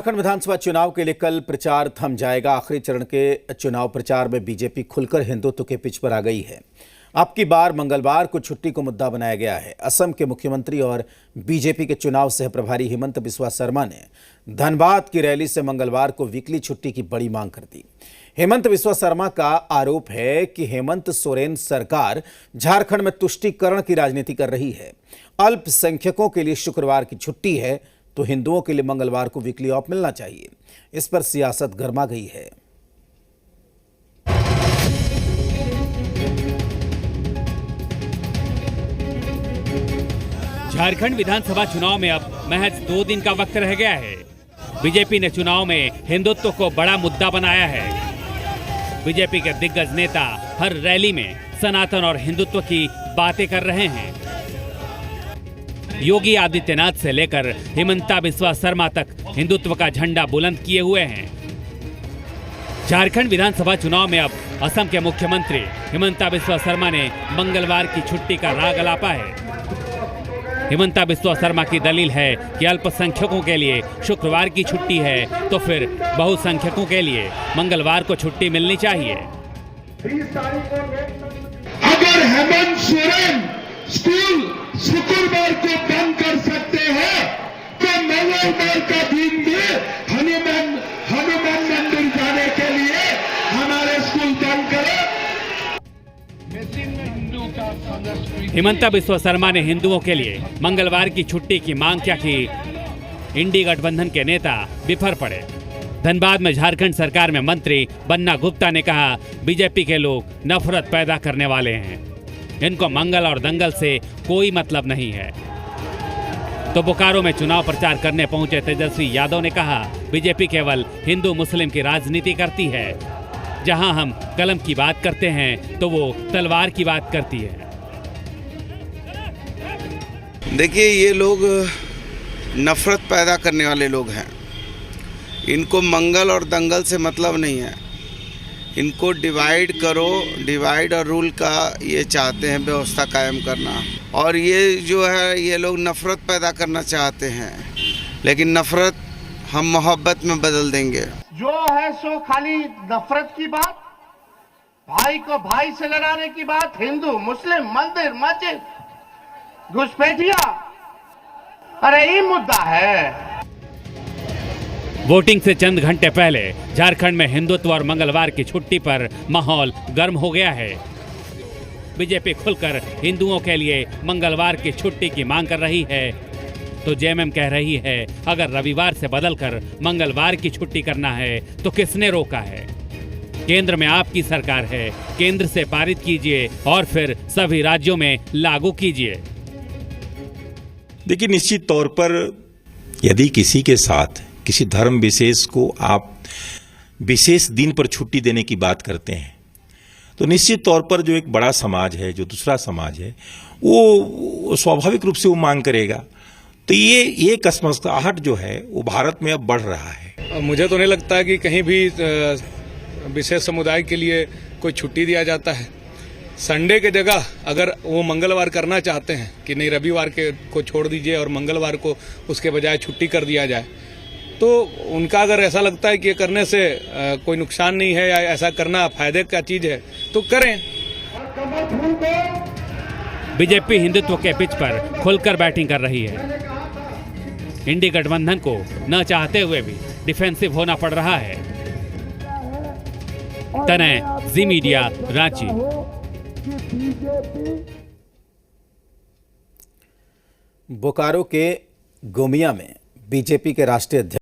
उत्तराखंड विधानसभा चुनाव के लिए कल प्रचार थम जाएगा। आखिरी चरण के चुनाव प्रचार में बीजेपी खुलकर हिंदुत्व के पिच पर आ गई है। अब की बार मंगलवार को छुट्टी को मुद्दा बनाया गया है। असम के मुख्यमंत्री और बीजेपी के चुनाव सह प्रभारी हेमंत बिस्वा शर्मा ने धनबाद की रैली से मंगलवार को वीकली छुट्टी की बड़ी मांग कर दी। हेमंत बिस्वा शर्मा का आरोप है कि हेमंत सोरेन सरकार झारखंड में तुष्टीकरण की राजनीति कर रही है। अल्पसंख्यकों के लिए शुक्रवार की छुट्टी है तो हिंदुओं के लिए मंगलवार को वीकली ऑफ मिलना चाहिए। इस पर सियासत गर्मा गई है। झारखंड विधानसभा चुनाव में अब महज 2 दिन का वक्त रह गया है। बीजेपी ने चुनाव में हिंदुत्व को बड़ा मुद्दा बनाया है। बीजेपी के दिग्गज नेता हर रैली में सनातन और हिंदुत्व की बातें कर रहे हैं। योगी आदित्यनाथ से लेकर हेमंता बिस्वा शर्मा तक हिंदुत्व का झंडा बुलंद किए हुए हैं। झारखंड विधानसभा चुनाव में अब असम के मुख्यमंत्री हेमंता बिस्वा शर्मा ने मंगलवार की छुट्टी का राग अलापा है। हेमंता बिस्वा शर्मा की दलील है कि अल्पसंख्यकों के लिए शुक्रवार की छुट्टी है तो फिर बहुसंख्यकों के लिए मंगलवार को छुट्टी मिलनी चाहिए। अगर हेमंत सोरेन स्कूल शुक्रवार को बंद कर सकते हैं तो मंगलवार का दिन भी हनुमान मंदिर जाने के लिए हमारे स्कूल बंद करें। हेमंता बिस्वा शर्मा ने हिंदुओं के लिए मंगलवार की छुट्टी की मांग क्या की, इंडी गठबंधन के नेता बिफर पड़े। धनबाद में झारखंड सरकार में मंत्री बन्ना गुप्ता ने कहा, बीजेपी के लोग नफरत पैदा करने वाले हैं, इनको मंगल और दंगल से कोई मतलब नहीं है। तो बोकारो में चुनाव प्रचार करने पहुंचे तेजस्वी यादव ने कहा, बीजेपी केवल हिंदू मुस्लिम की राजनीति करती है। जहां हम कलम की बात करते हैं तो वो तलवार की बात करती है। देखिए, ये लोग नफरत पैदा करने वाले लोग हैं। इनको मंगल और दंगल से मतलब नहीं है। इनको डिवाइड करो, डिवाइड और रूल का ये चाहते हैं, व्यवस्था कायम करना। और ये जो है, ये लोग नफरत पैदा करना चाहते हैं, लेकिन नफरत हम मोहब्बत में बदल देंगे। जो है सो खाली नफरत की बात, भाई को भाई से लड़ाने की बात, हिंदू मुस्लिम मंदिर मस्जिद घुसपैठिया, अरे ये मुद्दा है। वोटिंग से चंद घंटे पहले झारखंड में हिंदुत्व और मंगलवार की छुट्टी पर माहौल गर्म हो गया है। बीजेपी खुलकर हिंदुओं के लिए मंगलवार की छुट्टी की मांग कर रही है तो जेएमएम कह रही है, अगर रविवार से बदलकर मंगलवार की छुट्टी करना है तो किसने रोका है? केंद्र में आपकी सरकार है, केंद्र से पारित कीजिए और फिर सभी राज्यों में लागू कीजिए। देखिए, निश्चित तौर पर यदि किसी के साथ किसी धर्म विशेष को आप विशेष दिन पर छुट्टी देने की बात करते हैं तो निश्चित तौर पर जो एक बड़ा समाज है, जो दूसरा समाज है, वो स्वाभाविक रूप से वो मांग करेगा। तो ये कसमसाहट जो है वो भारत में अब बढ़ रहा है। मुझे तो नहीं लगता है कि कहीं भी विशेष समुदाय के लिए कोई छुट्टी दिया जाता है। संडे के जगह अगर वो मंगलवार करना चाहते हैं कि नहीं, रविवार के को छोड़ दीजिए और मंगलवार को उसके बजाय छुट्टी कर दिया जाए, तो उनका अगर ऐसा लगता है कि ये करने से कोई नुकसान नहीं है या ऐसा करना फायदे का चीज है तो करें। बीजेपी हिंदुत्व के पिच पर खुलकर बैटिंग कर रही है। इंडी गठबंधन को न चाहते हुए भी डिफेंसिव होना पड़ रहा है। तनय, जी मीडिया, रांची। बोकारो के गोमिया में बीजेपी के राष्ट्रीय अध्यक्ष